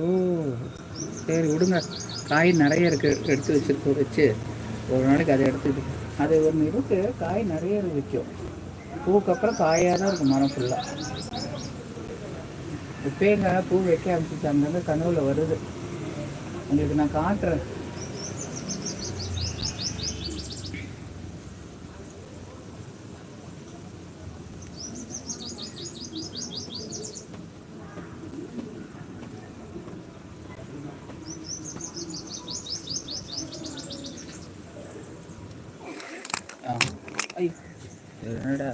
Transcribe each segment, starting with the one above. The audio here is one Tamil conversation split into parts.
ஓ, சரி விடுங்க. காய் நிறைய இருக்குது, எடுத்து வச்சு ஒரு நாளைக்கு அதை எடுத்துக்கிட்டு அது ஒன்று இருக்குது. காய் நிறைய வைக்கும். பூக்கப்புறம் காயாக தான் இருக்கும் மரம் ஃபுல்லாக. இப்போங்க பூ வைக்க ஆரம்பிச்சிச்சு, அங்கங்கே கனவுல வருது. உங்களுக்கு நான் காட்டுறேன். ஐ என்னடா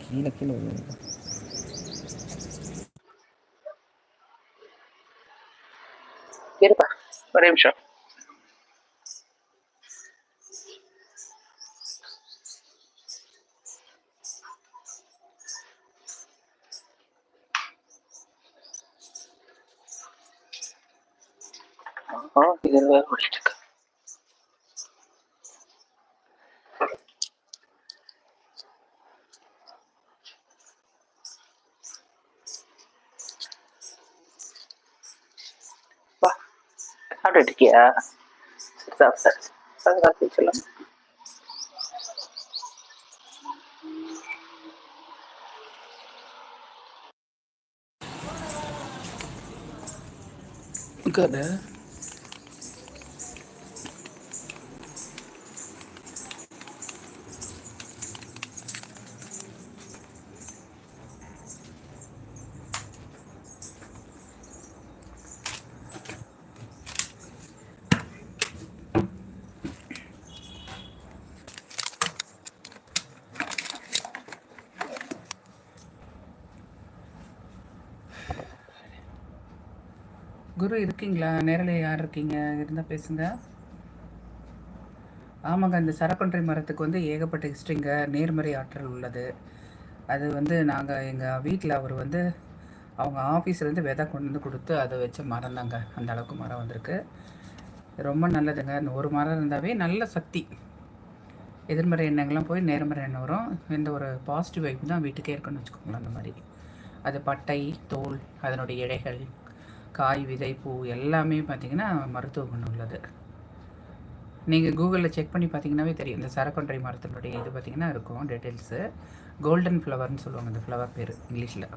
கீழே கீழே இருப்பா, ஒரே நிமிஷம். இது ஓடிட்டு இருக்கு. சாப்பிட்டு இருக்கியா? சாப்பிட்டு சொல்லலாம். கடை குரு இருக்கீங்களா? நேரில் யார் இருக்கீங்க? இருந்தால் பேசுங்க. ஆமாங்க, இந்த சரக்கொன்றை மரத்துக்கு வந்து ஏகப்பட்ட ஹிஸ்ட்ரிங்க, நேர்மறை ஆற்றல் உள்ளது. அது வந்து நாங்கள் எங்கள் வீட்டில் அவர் வந்து அவங்க ஆஃபீஸ்லேருந்து விதை கொண்டு வந்து கொடுத்து அதை வச்ச மரம் தாங்க. அந்த அளவுக்கு மரம் வந்திருக்கு. ரொம்ப நல்லதுங்க. இந்த ஒரு மரம் இருந்தாவே நல்ல சக்தி. எதிர்மறை எண்ணங்கள்லாம் போய் நேர்மறை எண்ணம் வரும். இந்த ஒரு பாசிட்டிவ் வைப் தான் வீட்டுக்கே இருக்குன்னு வச்சுக்கோங்களேன். அந்த மாதிரி அது பட்டை, தோல், அதனுடைய இலைகள், காய், விதை, பூ எல்லாமே பார்த்திங்கன்னா மருத்துவ குணம் உள்ளது. நீங்கள் கூகுளில் செக் பண்ணி பார்த்தீங்கன்னாவே தெரியும். இந்த சரக்கொன்றை மரத்தினுடைய இது பார்த்திங்கன்னா இருக்கும் டீட்டெயில்ஸு. கோல்டன் ஃப்ளவர்னு சொல்லுவாங்க இந்த ஃப்ளவர் பேர் இங்கிலீஷில்.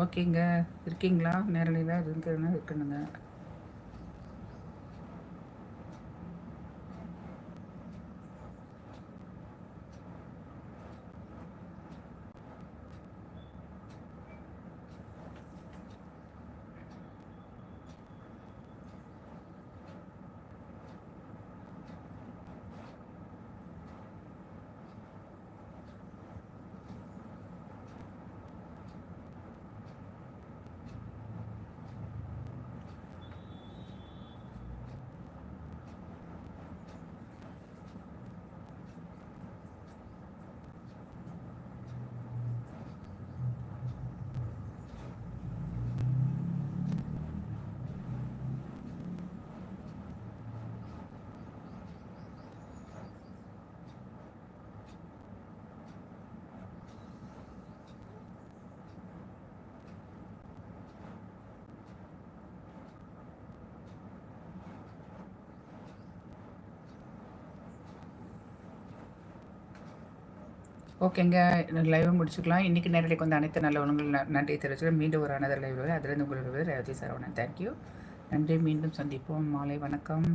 ஓகேங்க, இருக்கீங்களா? நேரடியில் இருக்குன்னு இருக்கணுங்க. ஓகேங்க, லைவை முடிச்சுக்கலாம். இன்றைக்கி நேரடிக்கு வந்து அனைத்து நல்ல உணவுகள் நன்றி தெரிவிச்சுக்கிறேன். மீண்டும் ஒரு அனதர் லைவ் அதிலிருந்து உங்களுடைய ரேவதி சரவணன். தேங்க்யூ. நன்றி. மீண்டும் சந்திப்போம். மாலை வணக்கம்.